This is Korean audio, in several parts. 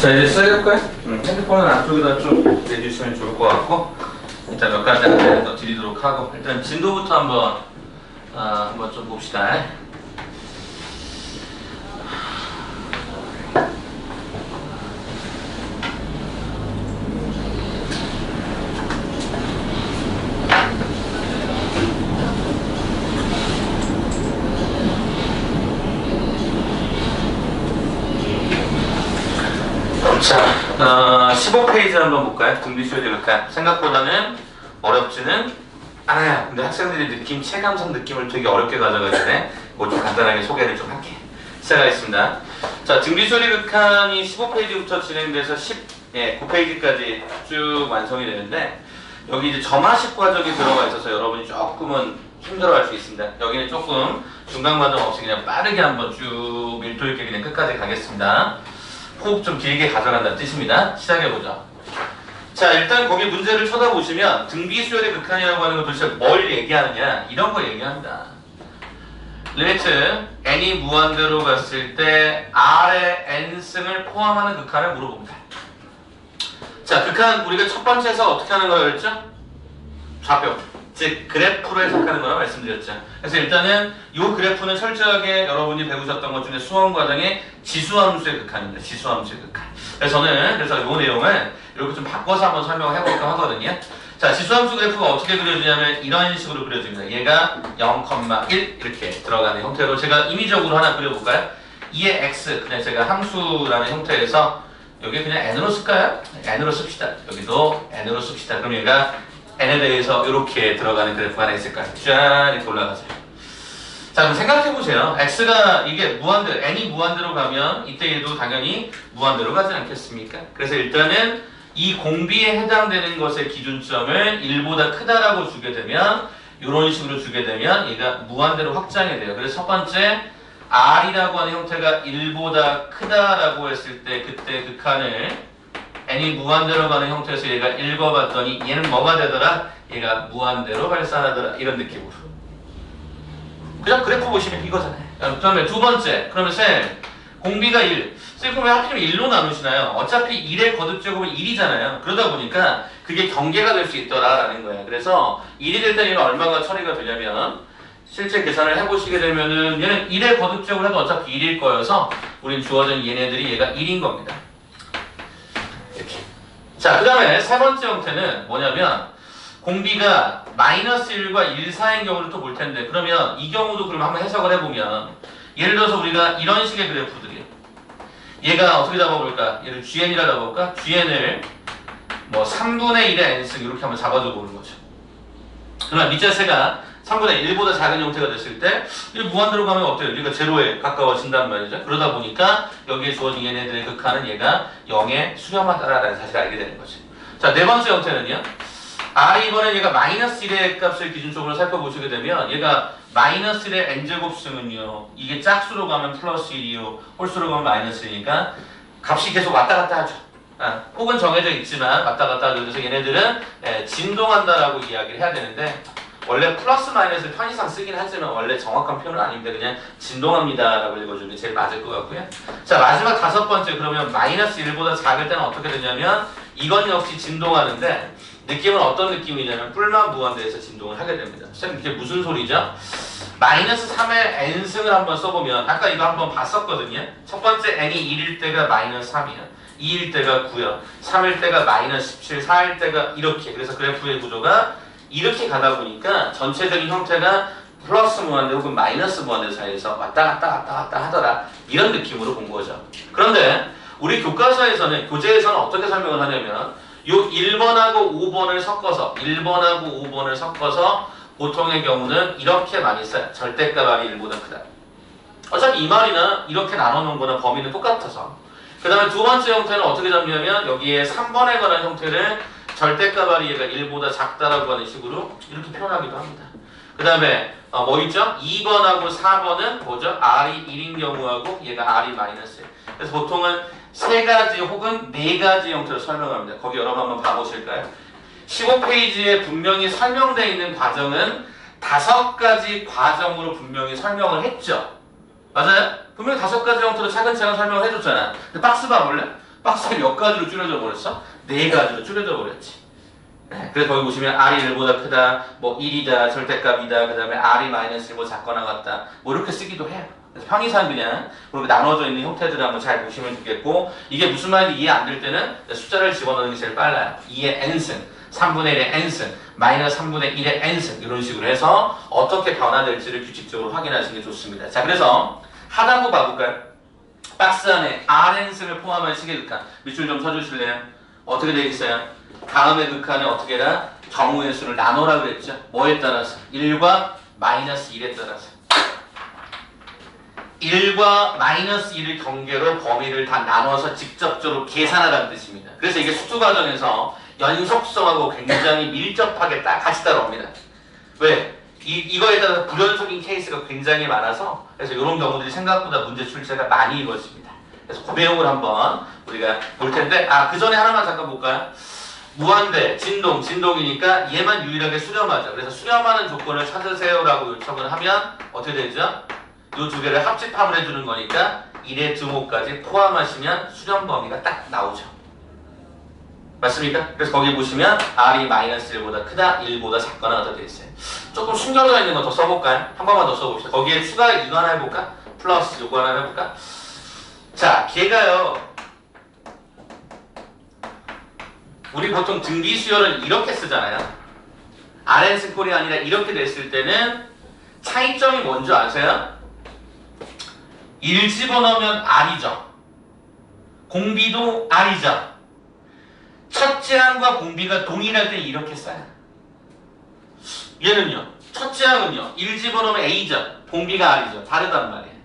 자, 이제 시작해볼까요? 핸드폰은 안쪽에다 좀 내주시면 좋을 것 같고, 일단 몇 가지 안내를 더 드리도록 하고, 일단 진도부터 한번 좀 봅시다. 자, 15페이지 한번 볼까요? 등비수요제 극한. 생각보다는 어렵지는 않아요. 근데 학생들이 체감상 느낌을 되게 어렵게 가져가는데 이거 좀 간단하게 소개를 좀 할게요. 시작하겠습니다. 자, 등비수요제 극한이 15페이지부터 진행돼서 9페이지까지 쭉 완성이 되는데 여기 이제 점화식 과정이 들어가 있어서 여러분이 조금은 힘들어할 수 있습니다. 여기는 조금 중간 과정 없이 그냥 빠르게 한번 쭉 밀도 있게 그냥 끝까지 가겠습니다. 호흡 좀 길게 가져간다는 뜻입니다. 시작해보죠. 자, 일단 거기 문제를 쳐다보시면 등비수열의 극한이라고 하는 건 도대체 뭘 얘기하느냐 이런 거 얘기합니다. 리미트 n이 무한대로 갔을 때 r의 n승을 포함하는 극한을 물어봅니다. 자, 극한 우리가 첫 번째에서 어떻게 하는 거였죠? 좌표, 즉 그래프로 해석하는 거라고 말씀드렸죠. 그래서 일단은 이 그래프는 철저하게 여러분이 배우셨던 것 중에 수험 과정에 지수함수의 극한입니다. 지수함수의 극한. 그래서 저는 이 내용을 이렇게 좀 바꿔서 한번 설명을 해볼까 하거든요. 자, 지수함수 그래프가 어떻게 그려지냐면 이런 식으로 그려집니다. 얘가 0,1 이렇게 들어가는 형태로 제가 임의적으로 하나 그려볼까요? 2의 x, 그냥 제가 함수라는 형태에서 여기 그냥 n으로 쓸까요? n으로 씁시다. 여기도 n으로 씁시다. 그럼 얘가 n에 대해서 이렇게 들어가는 그래프가 하나 있을까요? 짠 이렇게 올라가죠. 자, 그럼 생각해보세요. x가 이게 무한대로, n이 무한대로 가면 이때 얘도 당연히 무한대로 가지 않겠습니까? 그래서 일단은 이 공비에 해당되는 것의 기준점을 1보다 크다라고 주게 되면 이런 식으로 주게 되면 얘가 무한대로 확장이 돼요. 그래서 첫 번째 r이라고 하는 형태가 1보다 크다라고 했을 때 그때 극한을 n이 무한대로 가는 형태에서 얘가 읽어봤더니 얘는 뭐가 되더라? 얘가 무한대로 발산하더라. 이런 느낌으로. 그냥 그래프 보시면 이거잖아요. 그 다음에 두 번째. 그러면 쌤, 공비가 1. 쌤, 그럼 왜 하필이면 1로 나누시나요? 어차피 1의 거듭제곱은 1이잖아요. 그러다 보니까 그게 경계가 될 수 있더라라는 거예요. 그래서 1이 될 때는 얼마가 처리가 되냐면 실제 계산을 해보시게 되면은 얘는 1의 거듭제곱을 해도 어차피 1일 거여서 우린 주어진 얘네들이 얘가 1인 겁니다. 이렇게. 자, 그 다음에 세 번째 형태는 뭐냐면 공비가 마이너스 1과 1 사이인 경우를 또 볼 텐데 그러면 이 경우도 그럼 한번 해석을 해보면 예를 들어서 우리가 이런 식의 그래프들이에요. 얘가 어떻게 잡아볼까? 얘를 GN이라 잡아볼까? GN을 뭐 3분의 1의 n승 이렇게 한번 잡아줘 보는 거죠. 그러나 밑에 세가 3분의 1보다 작은 형태가 됐을 때 무한대로 가면 어때요? 얘가 제로에 가까워진단 말이죠. 그러다 보니까 여기에 주어진 얘네들의 극한은 얘가 0에 수렴하다라는 사실을 알게 되는 거죠. 자, 네 번째 형태는요. 이번엔 얘가 마이너스 1의 값을 기준적으로 살펴보시게 되면 얘가 마이너스 1의 n제곱승은요. 이게 짝수로 가면 플러스 1이요. 홀수로 가면 마이너스 1이니까 값이 계속 왔다 갔다 하죠. 혹은 정해져 있지만 왔다 갔다 하죠. 그래서 얘네들은 진동한다라고 이야기를 해야 되는데 원래 플러스 마이너스를 편의상 쓰긴 하지만 원래 정확한 표현은 아닌데 그냥 진동합니다 라고 읽어주는 게 제일 맞을 것 같고요. 자, 마지막 다섯 번째. 그러면 마이너스 1보다 작을 때는 어떻게 되냐면 이건 역시 진동하는데 느낌은 어떤 느낌이냐면 뿔만 무한대에서 진동을 하게 됩니다. 쌤, 이게 무슨 소리죠? 마이너스 3의 n승을 한번 써보면 아까 이거 한번 봤었거든요. 첫 번째 n이 1일 때가 마이너스 3이야. 2일 때가 9야. 3일 때가 마이너스 17, 4일 때가 이렇게. 그래서 그래프의 구조가 이렇게 가다 보니까 전체적인 형태가 플러스 무한대 혹은 마이너스 무한대 사이에서 왔다 갔다 하더라. 이런 느낌으로 본 거죠. 그런데 우리 교과서에서는, 교재에서는 어떻게 설명을 하냐면 요 1번하고 5번을 섞어서 1번하고 5번을 섞어서 보통의 경우는 이렇게 많이 써요. 절대값 r이 1보다 크다. 어차피 이 말이나 이렇게 나눠놓은 거나 범위는 똑같아서. 그 다음에 두 번째 형태는 어떻게 잡냐면 여기에 3번에 관한 형태를 절대값 r이 얘가 1보다 작다라고 하는 식으로 이렇게 표현하기도 합니다. 그 다음에 뭐 있죠? 2번하고 4번은 뭐죠? r이 1인 경우하고 얘가 r이 마이너스예요. 그래서 보통은 세 가지 혹은 네 가지 형태로 설명합니다. 거기 여러분 한번 봐보실까요? 15페이지에 분명히 설명되어 있는 과정은 5가지 과정으로 분명히 설명을 했죠. 맞아요? 분명히 5가지 형태로 차근차근 설명을 해줬잖아. 근데 박스 봐볼래? 박스가 몇 가지로 줄여져 버렸어? 4가지로 줄여져 버렸지. 네, 그래서 거기 보시면 R이 1보다 크다, 뭐 1이다, 절대값이다, 그 다음에 R이 마이너스 1보다 작거나 같다, 뭐 이렇게 쓰기도 해요. 그래서 편의상 그냥 그렇게 나눠져 있는 형태들을 한번 잘 보시면 좋겠고, 이게 무슨 말인지 이해 안 될 때는 숫자를 집어넣는 게 제일 빨라요. 2의 n승, 3분의 1의 n승, 마이너스 3분의 1의 n승, 이런 식으로 해서 어떻게 변화될지를 규칙적으로 확인하시는 게 좋습니다. 자, 그래서 하단부 봐볼까요? 박스 안에 Rn승을 포함한 식의 극한, 밑줄 좀 쳐주실래요? 어떻게 되겠어요? 다음의 극한에 어떻게 해라? 경우의 수를 나눠라 그랬죠? 뭐에 따라서? 1과 마이너스 1에 따라서. 1과 마이너스 1을 경계로 범위를 다 나눠서 직접적으로 계산하라는 뜻입니다. 그래서 이게 수두 과정에서 연속성하고 굉장히 밀접하게 딱 같이 따라옵니다. 왜? 이거에 따라서 불연속인 케이스가 굉장히 많아서, 그래서 이런 경우들이 생각보다 문제 출제가 많이 이루어집니다. 그래서 그 내용을 한번 우리가 볼 텐데, 그 전에 하나만 잠깐 볼까요? 무한대, 진동이니까 얘만 유일하게 수렴하죠. 그래서 수렴하는 조건을 찾으세요라고 요청을 하면 어떻게 되죠? 이 두 개를 합집합을 해주는 거니까 1의 등호까지 포함하시면 수렴 범위가 딱 나오죠. 맞습니까? 그래서 거기 보시면 R이 마이너스 1보다 크다, 1보다 작거나 어떻게 있어요. 조금 숨겨져 있는 거 더 써볼까요? 한 번만 더 써봅시다. 거기에 추가 이거 하나 해볼까? 플러스 요거 하나 해볼까? 자, 걔가요, 우리 보통 등비 수열을 이렇게 쓰잖아요. Rn승 꼴이 아니라 이렇게 됐을 때는 차이점이 뭔지 아세요? 1 집어넣으면 R이죠. 공비도 R이죠. 첫째 항과 공비가 동일할 때 이렇게 써요. 얘는요, 첫째 항은요, 1 집어넣으면 A죠. 공비가 R이죠. 다르단 말이에요.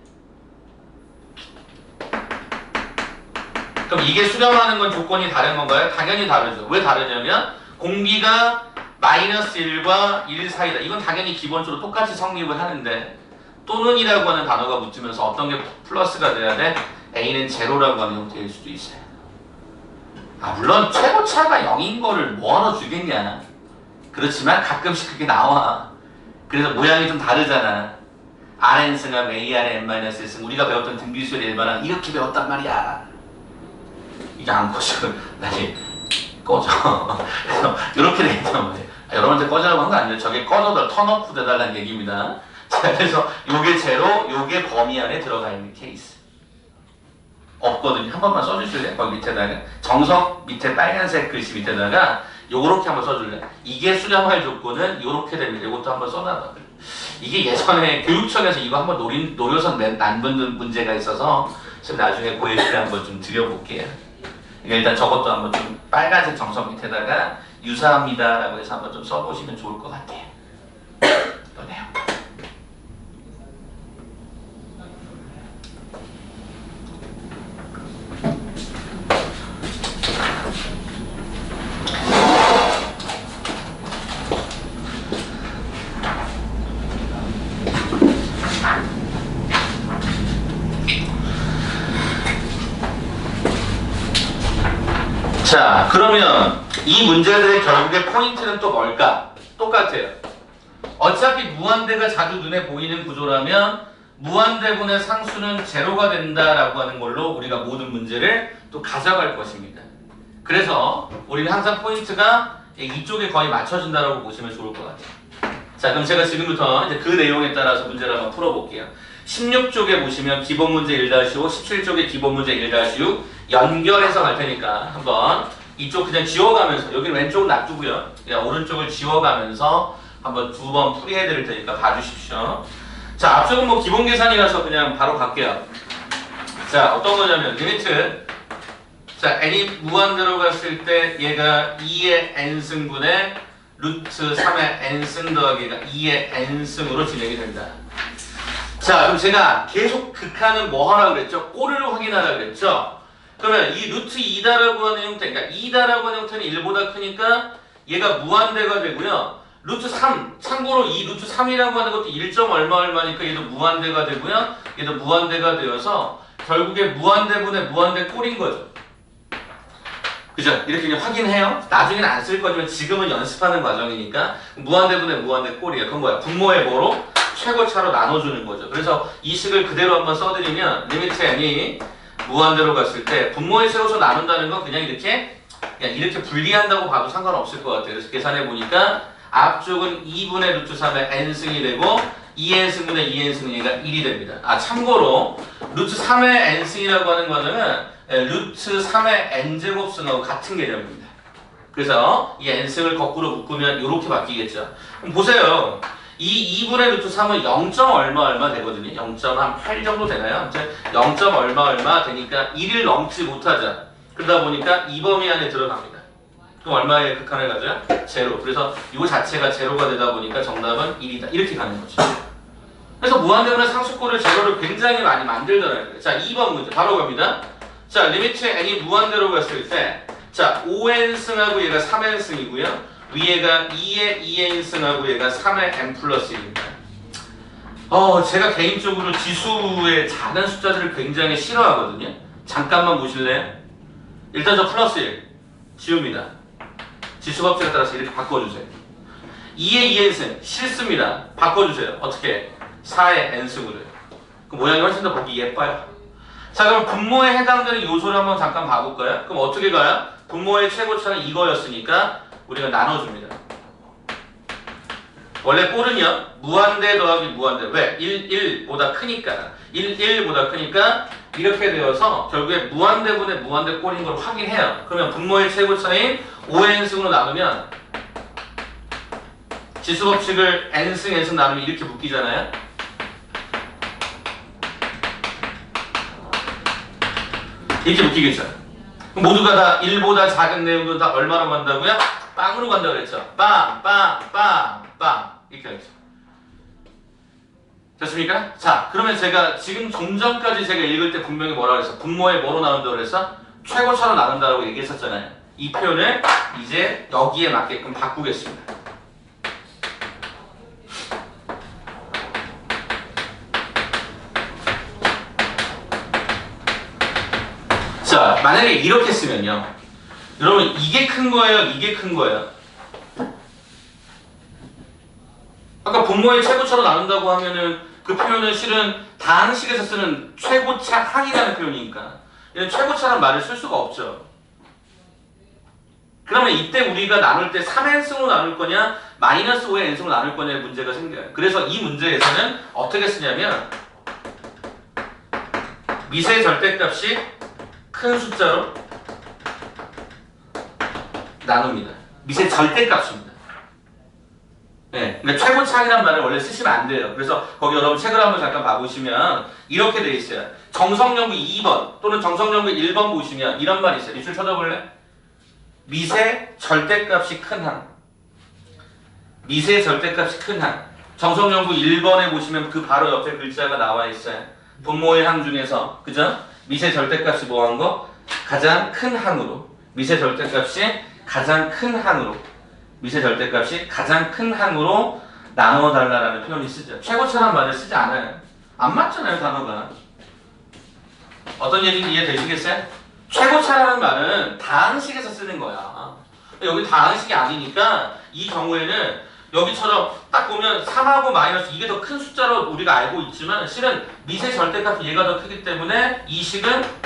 그럼 이게 수렴하는 건 조건이 다른 건가요? 당연히 다르죠. 왜 다르냐면 공비가 마이너스 1과 1 사이다. 이건 당연히 기본적으로 똑같이 성립을 하는데, 또는이라고 하는 단어가 붙으면서 어떤 게 플러스가 돼야 돼? A는 제로라고 하는 형태일 수도 있어요. 물론 최고차가 0인 거를 뭐하러 주겠냐. 그렇지만 가끔씩 그게 나와. 그래서 모양이 좀 다르잖아. Rn승하고 ARn-1승, 우리가 배웠던 등비수열 일반항 이렇게 배웠단 말이야. 이게 안 꺼지고 나중에 꺼져. 그래서 이렇게 돼 있단 말이에요. 여러분한테 꺼지라고 한 거 아니에요. 저게 꺼져도 턴오프 돼달라는 얘기입니다. 자, 그래서 요게 제로, 요게 범위 안에 들어가 있는 케이스. 없거든요. 한 번만 써주실래요? 거기 밑에다가 정석 밑에 빨간색 글씨 밑에다가 요렇게 한번 써줄래요? 이게 수렴할 조건은 요렇게 됩니다. 이것도 한번 써놔봐. 이게 예전에 교육청에서 이거 한번 노려서 난 문제가 있어서 지금 나중에 고예시를 한번 좀 드려볼게요. 그러니까 일단 저것도 한번 좀 빨간색 정석 밑에다가 유사합니다 라고 해서 한번 좀 써보시면 좋을 것 같아요. 이거네요. 자, 그러면 이 문제들의 결국의 포인트는 또 뭘까? 똑같아요. 어차피 무한대가 자주 눈에 보이는 구조라면 무한대분의 상수는 제로가 된다라고 하는 걸로 우리가 모든 문제를 또 가져갈 것입니다. 그래서 우리는 항상 포인트가 이쪽에 거의 맞춰진다라고 보시면 좋을 것 같아요. 자, 그럼 제가 지금부터 이제 그 내용에 따라서 문제를 한번 풀어볼게요. 16쪽에 보시면 기본 문제 1-5, 17쪽에 기본 문제 1-6 연결해서 갈 테니까 한번 이쪽 그냥 지워가면서, 여기는 왼쪽은 놔두고요. 그냥 오른쪽을 지워가면서 한번 두 번 풀이해 드릴 테니까 봐주십시오. 자, 앞쪽은 뭐 기본 계산이라서 그냥 바로 갈게요. 자, 어떤 거냐면 리미트. 자, n이 무한대로 갔을 때 얘가 2의 n승분의 루트 3의 n승 더하기가 2의 n승으로 진행이 된다. 자, 그럼 제가 계속 극한은 뭐 하라고 그랬죠? 꼴을 확인하라고 그랬죠? 그러면 이 루트 2다라고 하는 형태, 그러니까 2다라고 하는 형태는 1보다 크니까 얘가 무한대가 되고요. 루트 3, 참고로 이 루트 3이라고 하는 것도 1점 얼마니까 얘도 무한대가 되고요. 얘도 무한대가 되어서 결국에 무한대분의 무한대 꼴인 거죠. 그죠? 이렇게 그냥 확인해요. 나중에는 안 쓸 거지만 지금은 연습하는 과정이니까 무한대분의 무한대 꼴이에요. 그건 뭐야? 분모의 뭐로? 최고차로 나눠주는 거죠. 그래서 이 식을 그대로 한번 써드리면 리미트 n이 무한대로 갔을 때 분모의 최고차 나눈다는 건 그냥 이렇게 분리한다고 봐도 상관없을 것 같아요. 그래서 계산해 보니까 앞쪽은 2분의 루트 3의 n승이 되고 2n승분의 2n승은 얘가 1이 됩니다. 아 참고로 루트 3의 n승이라고 하는 거는 루트 3의 n제곱승하고 같은 개념입니다. 그래서 이 n승을 거꾸로 묶으면 이렇게 바뀌겠죠. 그럼 보세요. 이 2분의 루트 3은 0. 얼마 되거든요. 0.8 정도 되나요? 0. 얼마 되니까 1을 넘지 못하자. 그러다 보니까 이 범위 안에 들어갑니다. 그럼 얼마의 극한을 가져요? 제로. 그래서 이거 자체가 제로가 되다 보니까 정답은 1이다. 이렇게 가는 거죠. 그래서 무한대분의 상수꼴을 제로를 굉장히 많이 만들더라고요. 자, 2번 문제 바로 갑니다. 자, 리미트 n이 무한대로 갔을 때 자, 5n승하고 얘가 3n승이고요. 위에가 2의 2n승하고 얘가 3의 n 플러스 1입니다. 제가 개인적으로 지수의 작은 숫자들을 굉장히 싫어하거든요. 잠깐만 보실래요? 일단 저 플러스 1 지웁니다. 지수 법칙에 따라서 이렇게 바꿔주세요. 2의 2n승 싫습니다. 바꿔주세요. 어떻게? 4의 n승으로요. 그 모양이 훨씬 더 보기 예뻐요. 자, 그럼 분모에 해당되는 요소를 한번 잠깐 봐볼까요? 그럼 어떻게 가요? 분모의 최고차는 이거였으니까 우리가 나눠줍니다. 원래 꼴은요 무한대 더하기 무한대. 왜? 1보다 크니까 1보다 크니까 이렇게 되어서 결국에 무한대분의 무한대 꼴인 걸 확인해요. 그러면 분모의 최고차인 5n승으로 나누면 지수법칙을 n승 n승 나누면 이렇게 묶이잖아요. 이렇게 묶이겠죠. 그럼 모두가 다 1보다 작은 내용도 다 얼마로 간다고요? 빵으로 간다고 그랬죠. 빵 이렇게 하겠죠. 됐습니까? 자, 그러면 제가 지금 좀 전까지 제가 읽을 때 분명히 뭐라고 그랬어? 분모에 뭐로 나눈다고 그랬어? 최고차로 나눈다고 얘기했었잖아요. 이 표현을 이제 여기에 맞게끔 바꾸겠습니다. 자, 만약에 이렇게 쓰면요. 여러분 이게 큰 거예요? 이게 큰 거예요? 아까 분모의 최고차로 나눈다고 하면은 그 표현은 실은 다항식에서 쓰는 최고차 항이라는 표현이니까 얘는 최고차라는 말을 쓸 수가 없죠. 그러면 이때 우리가 나눌 때 3n승으로 나눌 거냐 마이너스 5의 n승으로 나눌 거냐의 문제가 생겨요. 그래서 이 문제에서는 어떻게 쓰냐면 미세 절대값이 큰 숫자로 나눕니다. 미세 절대값입니다. 네, 그러니까 최고차이란 말을 원래 쓰시면 안 돼요. 그래서 거기 여러분 책을 한번 잠깐 봐보시면 이렇게 돼 있어요. 정성연구 2번 또는 정성연구 1번 보시면 이런 말이 있어요. 밑줄 쳐다볼래? 미세 절대값이 큰 항. 미세 절대값이 큰 항. 정성연구 1번에 보시면 그 바로 옆에 글자가 나와 있어요. 분모의 항 중에서 그죠? 미세 절대값이 뭐한 거? 가장 큰 항으로. 미세 절대값이 가장 큰 항으로. 미세 절대값이 가장 큰 항으로 나눠달라라는 표현이 쓰죠. 최고차라는 말을 쓰지 않아요. 안 맞잖아요, 단어가. 어떤 얘기인지 이해되시겠어요? 최고차라는 말은 다항식에서 쓰는 거야. 여기 다항식이 아니니까 이 경우에는 여기처럼 딱 보면 3하고 마이너스 이게 더 큰 숫자로 우리가 알고 있지만 실은 미세 절대값이 얘가 더 크기 때문에 이 식은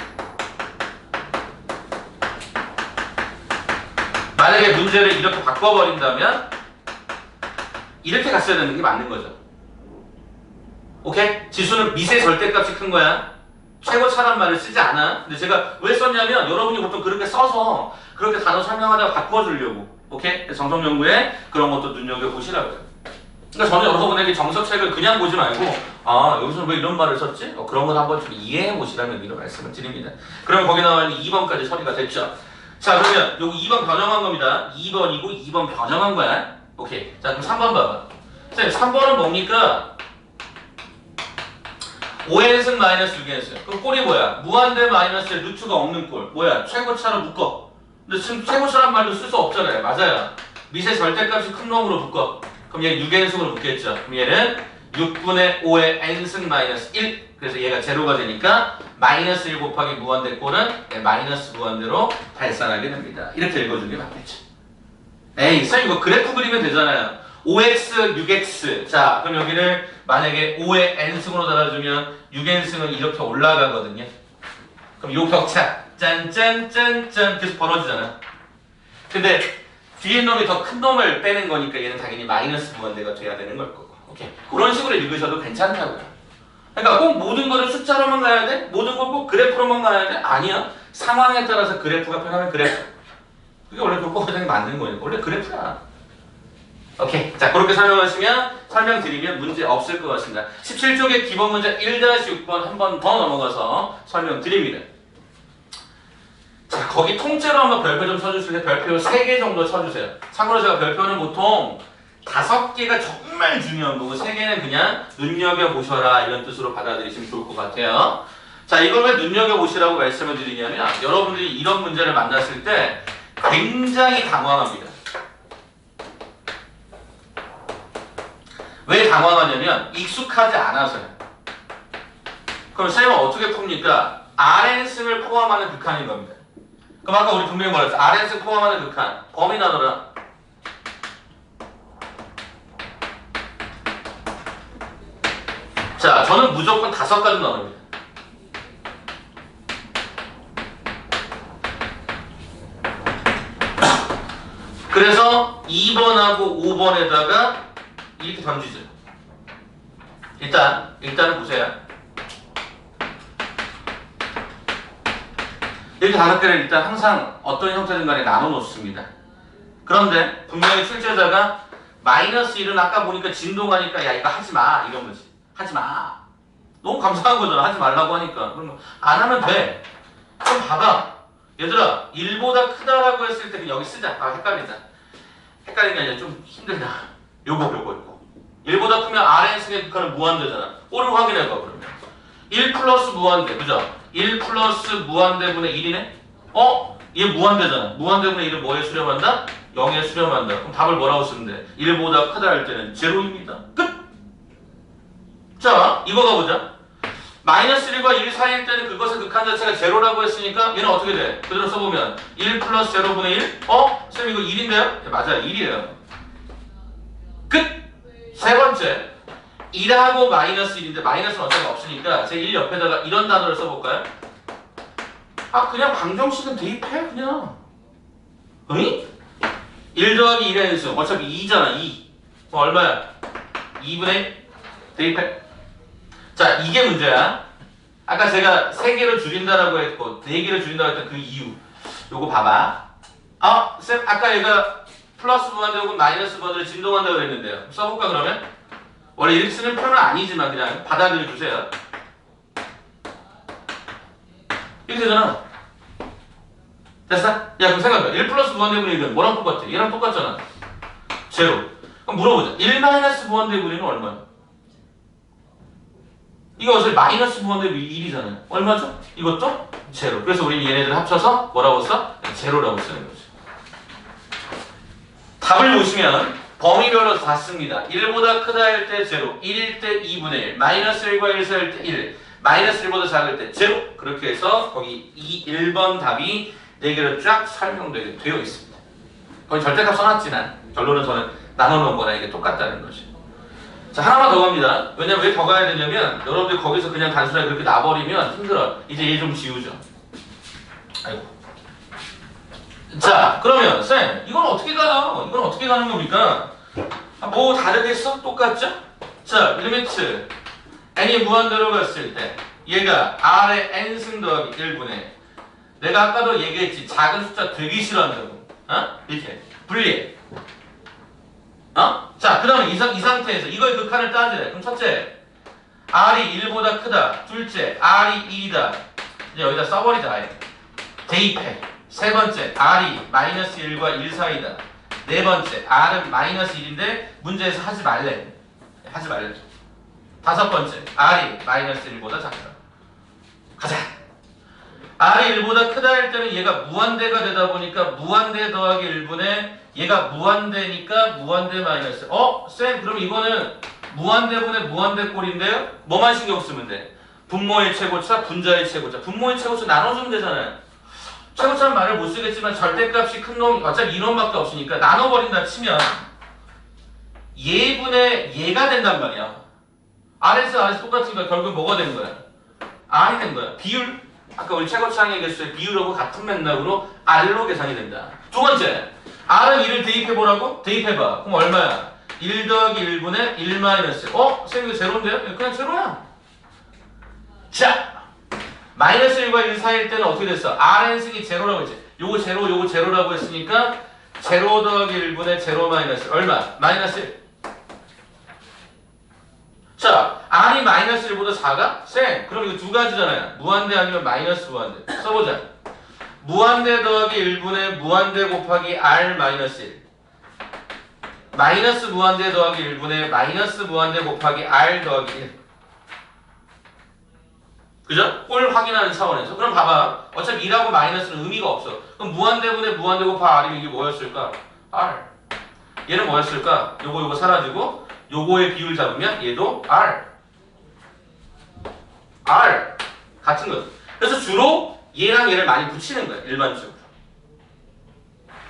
만약에 문제를 이렇게 바꿔버린다면 이렇게 갔어야 되는 게 맞는 거죠. 오케이? 지수는 미세 절대값이 큰 거야. 최고차란 말을 쓰지 않아. 근데 제가 왜 썼냐면 여러분이 보통 그렇게 써서 그렇게 단어 설명하다가 바꿔주려고. 오케이? 정성연구에 그런 것도 눈여겨보시라고요. 그러니까 저는 여러분에게 정석책을 그냥 보지 말고 여기서 왜 이런 말을 썼지? 그런 걸 한번 좀 이해해보시라는 의미로 말씀을 드립니다. 그러면 거기 나와 있는 2번까지 처리가 됐죠. 자, 그러면 여기 2번 변형한 겁니다. 2번이고 2번 변형한 거야. 오케이. 자, 그럼 3번 봐봐. 선생님, 3번은 뭡니까? 5n승 마이너스 6n승. 그럼 꼴이 뭐야? 무한대 마이너스에 루트가 없는 꼴. 뭐야? 최고차로 묶어. 근데 지금 최고차란 말도 쓸 수 없잖아요. 맞아요. 미세 절대값이 큰 놈으로 묶어. 그럼 얘 6n승으로 묶겠죠. 그럼 얘는 6분의 5의 n승 마이너스 1. 그래서 얘가 제로가 되니까 마이너스 1 곱하기 무한대 꼴은 마이너스 무한대로 발산하게 됩니다. 이렇게 읽어주는 게 맞겠죠. 에이, 쌤 이거 그래프 그리면 되잖아요. 5x, 6x. 자, 그럼 여기를 만약에 5의 n승으로 달아주면 6n승은 이렇게 올라가거든요. 그럼 요 격차 짠짠짠짠 계속 벌어지잖아. 근데 뒤에 놈이 더 큰 놈을 빼는 거니까 얘는 당연히 마이너스 무한대가 돼야 되는 걸 거고. 오케이. 그런 식으로 읽으셔도 괜찮다고요. 그러니까 꼭 모든 거를 숫자로만 가야 돼? 모든 걸 꼭 그래프로만 가야 돼? 아니야. 상황에 따라서 그래프가 편하면 그래프. 그게 원래 교과 과정이 맞는 거예요. 원래 그래프야. 오케이. 자, 그렇게 설명드리면 문제 없을 것 같습니다. 17쪽의 기본 문제 1-6번 한 번 더 넘어가서 설명드립니다. 자, 거기 통째로 한번 별표 좀 쳐주실 때 별표 3개 정도 쳐주세요. 참고로 제가 별표는 보통 5개가 정말 중요한 거고 3개는 그냥 눈여겨보셔라 이런 뜻으로 받아들이시면 좋을 것 같아요. 자, 이걸 왜 눈여겨보시라고 말씀을 드리냐면 여러분들이 이런 문제를 만났을 때 굉장히 당황합니다. 왜 당황하냐면 익숙하지 않아서요. 그럼 쌤은 어떻게 풉니까? Rn승을 포함하는 극한인 겁니다. 그럼 아까 우리 분명히 말했죠. Rn승 포함하는 극한. 범위 나눠라. 자, 저는 무조건 5가지 나눕니다. 그래서 2번하고 5번에다가 이렇게 던지죠. 일단은 보세요. 이렇게 5개를 일단 항상 어떤 형태든 간에 나눠 놓습니다. 그런데 분명히 출제자가 -1은 아까 보니까 진동하니까 야 이거 하지마 이런 거지. 하지마. 너무 감사한 거잖아. 하지 말라고 하니까. 그러면 안 하면 돼. 그럼 봐봐. 얘들아 1보다 크다라고 했을 때 그냥 여기 쓰자. 아 헷갈린다. 헷갈리는 게 아니라 좀 힘들다. 요거 1보다 크면 Rn승의 극한은 무한대잖아. O를 확인해봐 그러면 1 플러스 무한대 그죠? 1 플러스 무한대분의 1이네? 얘 무한대잖아. 무한대분의 1은 뭐에 수렴한다? 0에 수렴한다. 그럼 답을 뭐라고 쓰면 돼? 1보다 크다 할 때는 제로입니다. 끝! 자, 이거 가보자. -1과 1 사이일 때는 그것의 극한 자체가 제로라고 했으니까 얘는 어떻게 돼? 그대로 써보면 1 플러스 제로분의 1? 쌤 이거 1인데요? 네, 맞아요. 1이에요. 끝! 세 번째 1하고 -1인데 마이너스는 어차피 없으니까 제 1 옆에다가 이런 단어를 써볼까요? 그냥 방정식은 대입해 그냥. 응? 1 더하기 1의 인수 어차피 2잖아 2. 얼마야? 2분의 1 대입해. 자, 이게 문제야. 아까 제가 3개를 줄인다라고 했고 4개를 줄인다고 했던 그 이유. 요거 봐봐. 쌤 아까 얘가 플러스 무한대 혹은 마이너스 무한대를 진동한다고 했는데요. 써볼까 그러면? 원래 이렇게 쓰는 표현은 아니지만 그냥 받아들여 주세요. 이렇게 되잖아. 됐어? 야 그럼 생각해. 1 플러스 무한대분의 1은 뭐랑 똑같아? 얘랑 똑같잖아. 제로. 그럼 물어보자. 1 마이너스 무한대분의 1은 얼마야? 이거 어차피 마이너스 무한대분의 1이잖아요. 얼마죠? 이것도 제로. 그래서 우리는 얘네들 합쳐서 뭐라고 써? 제로라고 쓰는 거지. 답을 보시면 범위별로 다 씁니다. 1보다 크다 할 때 제로, 1일 때 2분의 1, -1과 1 사이일 때 1, -1보다 작을 때 제로. 그렇게 해서 거기 1번 답이 4개로 쫙 설명되게 되어 있습니다. 거기 절대값 써놨지만 결론은 저는 나눠놓은 거나 이게 똑같다는 거지. 자, 하나만 더 갑니다. 왜냐면 왜 더 가야 되냐면 여러분들 거기서 그냥 단순하게 그렇게 놔버리면 힘들어. 이제 얘 좀 지우죠. 아이고. 자, 그러면 쌤 이건 어떻게 가요? 이건 어떻게 가는 겁니까? 뭐 다르겠어? 똑같죠? 자, 리미트 n이 무한대로 갔을 때 얘가 r의 n승 더하기 1분의 내가 아까도 얘기했지. 작은 숫자 되게 싫어한다고. 이렇게 분리해. 자, 그 다음에 이 상태에서 이거의 극한을 따지래. 그럼 첫째 r이 1보다 크다. 둘째 r이 1이다. 이제 여기다 써버리자. 아예 대입해. 세 번째, R이 -1과 1 사이다. 네 번째, R은 -1인데 문제에서 하지 말래. 다섯 번째, R이 -1보다 작다. 가자. R이 1보다 크다 할 때는 얘가 무한대가 되다 보니까 무한대 더하기 1분의 얘가 무한대니까 무한대 마이너스. 쌤 그럼 이거는 무한대분의 무한대 꼴인데요? 뭐만 신경 쓰면 돼? 분모의 최고차, 분자의 최고차. 분모의 최고차 나눠주면 되잖아요. 최고차는 말을 못 쓰겠지만 절대값이 큰 놈 어차피 이놈밖에 없으니까 나눠버린다 치면 얘분의 얘가 된단 말이야. R에서 R에서 똑같으니까 결국 뭐가 되는 거야? R이 된 거야. 비율. 아까 우리 최고차항의 개수의 비율하고 같은 맥락으로 R로 계산이 된다. 두 번째, R은 1을 대입해보라고? 대입해봐. 그럼 얼마야? 1 더하기 1분의 1 마이너스. 선생님 이거 제로인데요? 그냥 제로야. 자, 마이너스 1과 1 사이일 때는 어떻게 됐어? Rn승이 제로라고 했지. 요거 제로, 요거 제로라고 했으니까 제로 더하기 1분의 제로 마이너스. 얼마? 마이너스 1. 자, R이 마이너스 1보다 작아? 쌤, 그럼 이거 두 가지잖아요. 무한대 아니면 마이너스 무한대. 써보자. 무한대 더하기 1분의 무한대 곱하기 R 마이너스 1. 마이너스 무한대 더하기 1분의 마이너스 무한대 곱하기 R 더하기 1. 그죠? 꼴 확인하는 차원에서. 그럼 봐봐. 어차피 1하고 마이너스는 의미가 없어. 그럼 무한대분의 무한대 곱하기 R이면 이게 뭐였을까? R. 얘는 뭐였을까? 요거 사라지고 요거의 비율 잡으면 얘도 R. R. 같은 거죠. 그래서 주로 얘랑 얘를 많이 붙이는 거야. 일반적으로.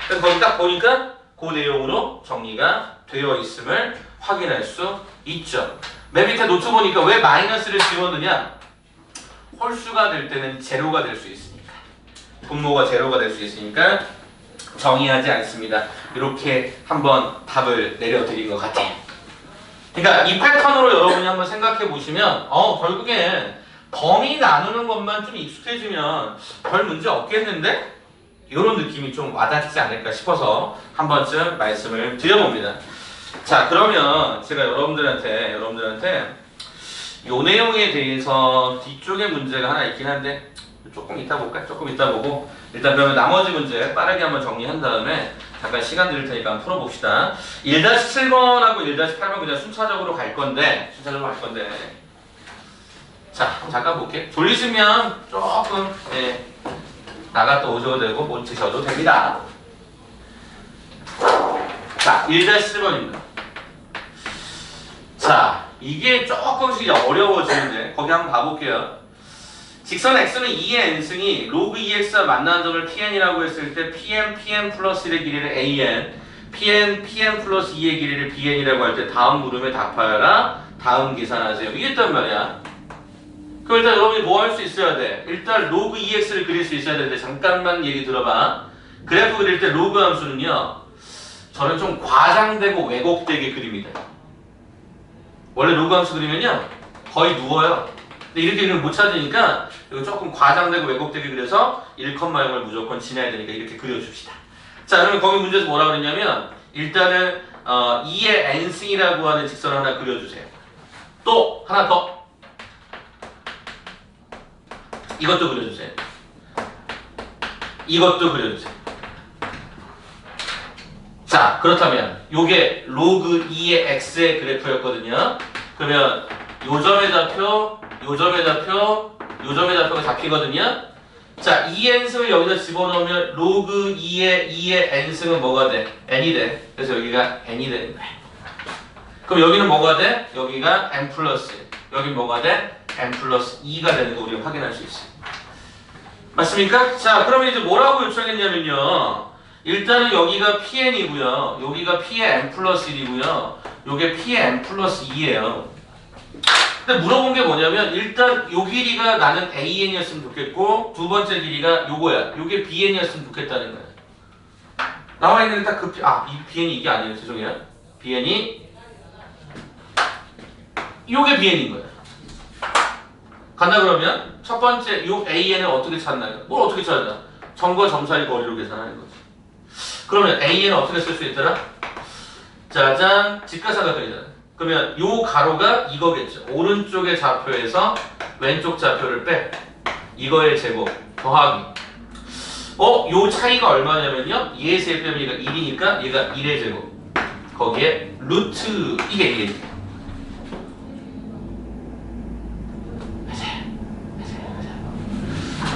그래서 거기 딱 보니까 그 내용으로 정리가 되어 있음을 확인할 수 있죠. 맨 밑에 노트 보니까 왜 마이너스를 집어넣냐? 홀수가 될 때는 제로가 될 수 있으니까. 분모가 제로가 될 수 있으니까 정의하지 않습니다. 이렇게 한번 답을 내려드린 것 같아요. 그러니까 이 패턴으로 여러분이 한번 생각해 보시면 결국엔 범위 나누는 것만 좀 익숙해지면 별 문제 없겠는데? 이런 느낌이 좀 와닿지 않을까 싶어서 한 번쯤 말씀을 드려봅니다. 자, 그러면 제가 여러분들한테 요 내용에 대해서 뒤쪽에 문제가 하나 있긴 한데 조금 이따 볼까? 조금 이따 보고 일단 그러면 나머지 문제 빠르게 한번 정리한 다음에 잠깐 시간 드릴 테니까 한번 풀어봅시다. 1-7번하고 1-8번 그냥 순차적으로 갈 건데 자, 잠깐 볼게요. 졸리시면 조금 나갔다 오셔도 되고 못 드셔도 됩니다. 자, 1-7번입니다. 자, 이게 조금씩 어려워지는데 거기 한번 봐볼게요. 직선 x는 2의 n승이 로그 2x와 만나는 점을 pn이라고 했을 때 pn 플러스 1의 길이를 an, pn 플러스 2의 길이를 bn이라고 할 때 다음 물음에 답하여라. 다음 계산하세요. 이게 있단 말이야. 그럼 일단 여러분이 뭐 할 수 있어야 돼? 일단 로그 2x를 그릴 수 있어야 되는데 잠깐만 얘기 들어봐. 그래프 그릴 때 로그 함수는요, 저는 좀 과장되고 왜곡되게 그립니다. 원래 로그 함수 그리면요 거의 누워요. 근데 이렇게 그리면 못 찾으니까 이거 조금 과장되고 왜곡되게 그려서 1,0을 무조건 지나야 되니까 이렇게 그려줍시다. 자, 그러면 거기 문제에서 뭐라 그랬냐면 일단은 2의 n승이라고 하는 직선을 하나 그려주세요. 또 하나 더 이것도 그려주세요. 이것도 그려주세요. 자, 그렇다면 요게 로그 2의 x의 그래프였거든요. 그러면 요 점의 좌표, 요 점의 좌표, 요 점의 좌표가 잡히거든요. 자, 2n승을 여기다 집어넣으면 로그 2의 n승은 뭐가 돼? n이 돼. 그래서 여기가 n이 되는 거야. 그럼 여기는 뭐가 돼? 여기가 n 플러스 1. 여긴 뭐가 돼? n 플러스 2가 되는 거 우리가 확인할 수 있어요. 맞습니까? 자, 그러면 이제 뭐라고 요청했냐면요. 일단은 여기가 pn이고요. 여기가 p의 n 플러스 1이고요. 요게 p의 n 플러스 2예요. 근데 물어본 게 뭐냐면 일단 요 길이가 나는 an이었으면 좋겠고 두 번째 길이가 요거야. 요게 bn이었으면 좋겠다는 거야. 나와 있는 딱 그 이 bn이 이게 아니에요. 죄송해요. bn이 요게 bn인 거야. 간다 그러면 첫 번째 요 an을 어떻게 찾나요? 뭘 어떻게 찾나? 점과 점 사이 거리로 계산하는 거지. 그러면 an은 어떻게 쓸 수 있더라? 짜잔, 직각삼각형이잖아. 그러면 요 가로가 이거겠죠. 오른쪽의 좌표에서 왼쪽 좌표를 빼. 이거의 제곱 더하기. 요 차이가 얼마냐면요. 얘의 세 빼면 얘가 1이니까 얘가 1의 제곱. 거기에 루트 이게 1이에요.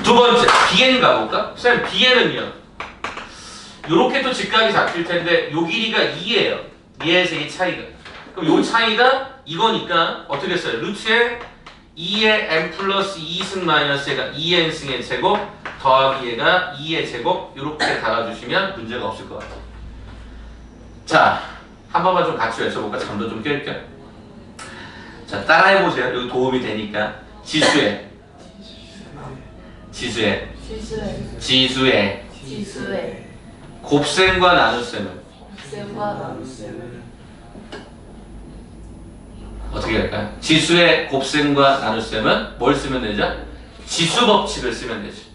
두 번째, bn 가볼까? 쌤, bn은요. 요렇게 또 직각이 잡힐 텐데 요 길이가 2예요. 얘의 세의 차이가. 그럼 요 차이가 이거니까 어떻게 써요? 루트에 2의 n 플러스 2승 마이너스 얘가 2n승의 제곱 더하기 얘가 2의 제곱 이렇게 달아주시면 문제가 없을 것 같아요. 자, 한 번만 좀 같이 외쳐볼까? 잠도 좀 깰게요. 자, 따라해보세요. 여기 도움이 되니까. 지수에 지수의 지수의 지수의 지수의 곱셈과 나눗셈은 곱셈과 나눗셈은 어떻게 할까요? 지수의 곱셈과 나눗셈은 뭘 쓰면 되죠? 지수 법칙을 쓰면 되죠.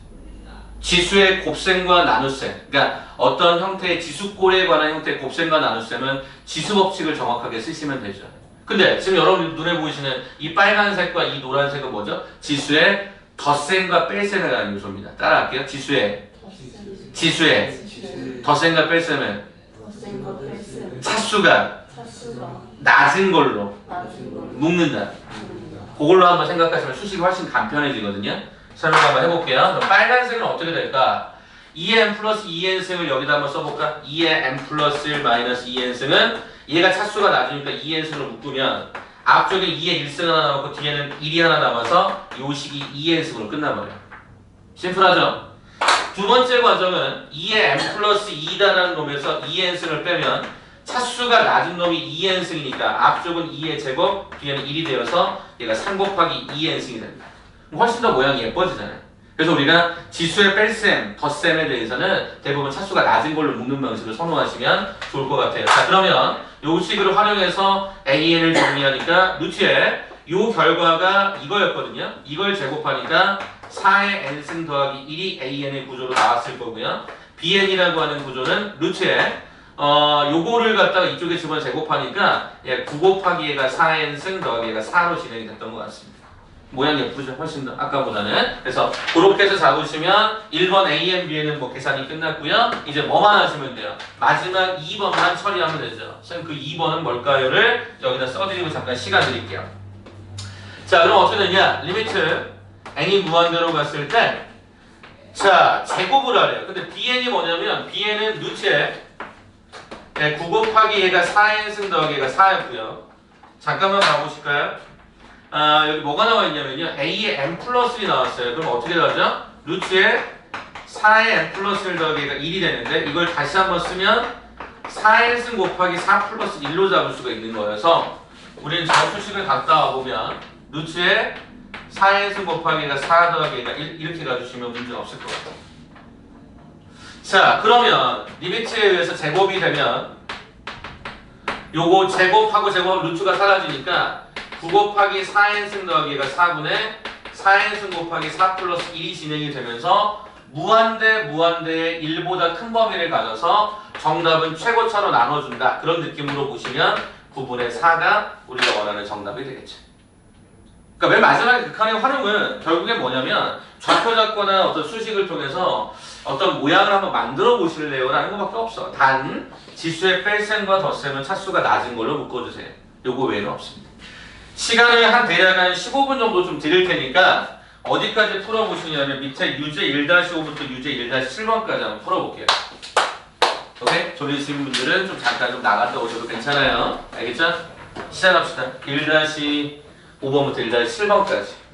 지수의 곱셈과 나눗셈, 그러니까 어떤 형태의 지수꼴에 관한 형태의 곱셈과 나눗셈은 지수 법칙을 정확하게 쓰시면 되죠. 근데 지금 여러분 눈에 보이시는 이 빨간색과 이 노란색은 뭐죠? 지수의 덧셈과 뺄셈에 관한 요소입니다. 따라할게요. 지수의 덧셈과 뺄셈은 덧셈과 뺄셈 차수가 차수가 낮은 걸로 낮은 걸로 묶는다. 그걸로 한번 생각하시면 수식이 훨씬 간편해지거든요. 설명 한번 해볼게요. 그럼 빨간색은 어떻게 될까? 2n 플러스 2n승을 여기다 한번 써볼까? 2의 n 플러스 1 마이너스 2n승은 얘가 차수가 낮으니까 2n승으로 묶으면 앞쪽에 2의 1승 하나 남았고 뒤에는 1이 하나 남아서 요 식이 2n승으로 끝나버려요. 심플하죠? 두 번째 과정은 2의 n 플러스 2다라는 놈에서 2n승을 빼면 차수가 낮은 놈이 2n승이니까 앞쪽은 2의 제곱, 뒤에는 1이 되어서 얘가 3 곱하기 2n승이 됩니다. 훨씬 더 모양이 예뻐지잖아요. 그래서 우리가 지수의 뺄셈, 덧셈에 대해서는 대부분 차수가 낮은 걸로 묶는 방식을 선호하시면 좋을 것 같아요. 자, 그러면 요 식을 활용해서 AN을 정리하니까 루트의 요 결과가 이거였거든요. 이걸 제곱하니까 4의 n승 더하기 1이 AN의 구조로 나왔을 거고요. BN이라고 하는 구조는 루트의 요거를 갖다가 이쪽에 집어 제곱하니까 9 곱하기 얘가 4n승 더하기 얘가 4로 진행이 됐던 것 같습니다. 모양 예쁘죠? 훨씬 더 아까보다는. 그래서 그렇게 해서 잡으시면 1번 AN, BN은 뭐 계산이 끝났고요. 이제 뭐만 하시면 돼요? 마지막 2번만 처리하면 되죠. 선생님 그 2번은 뭘까요?를 여기다 써드리고 잠깐 시간 드릴게요. 자, 그럼 어떻게 되냐? 리미트 n이 무한대로 갔을 때 자, 제곱을 하래요. 근데 BN이 뭐냐면 BN은 루트에 9 곱하기 얘가 4n승 더하기 얘가 4였고요. 잠깐만 봐보실까요? 여기 뭐가 나와 있냐면요. A의 n 플러스 1이 나왔어요. 그럼 어떻게 되죠? 루트에 4의 n 플러스 1 더하기 얘가 1이 되는데 이걸 다시 한번 쓰면 4n승 곱하기 4 플러스 1로 잡을 수가 있는 거여서 우리는 저 수식을 갖다 와보면 루트에 4n승 곱하기 얘가 4 더하기 얘가 1 이렇게 가주시면 문제 없을 것 같아요. 자, 그러면 리미트에 의해서 제곱이 되면 요거 제곱하고 제곱하면 루트가 사라지니까 9 곱하기 4n승 더하기 얘가 4분의 4n승 곱하기 4 플러스 1이 진행이 되면서 무한대의 1보다 큰 범위를 가져서 정답은 최고차로 나눠준다. 그런 느낌으로 보시면 9분의 4가 우리가 원하는 정답이 되겠죠. 그러니까 맨 마지막에 극한의 활용은 결국에 뭐냐면 좌표 잡거나 어떤 수식을 통해서 어떤 모양을 한번 만들어 보실래요? 라는 것밖에 없어. 단 지수의 뺄셈과 덧셈은 차수가 낮은 걸로 묶어주세요. 요거 외에는 없습니다. 시간을 한 대략 한 15분 정도 좀 드릴 테니까 어디까지 풀어보시냐면 밑에 유제 1-5부터 유제 1-7번까지 한번 풀어볼게요. 오케이? 졸리신 분들은 좀 잠깐 좀 나갔다 오셔도 괜찮아요. 알겠죠? 시작합시다. 1-5번부터 1-7번까지.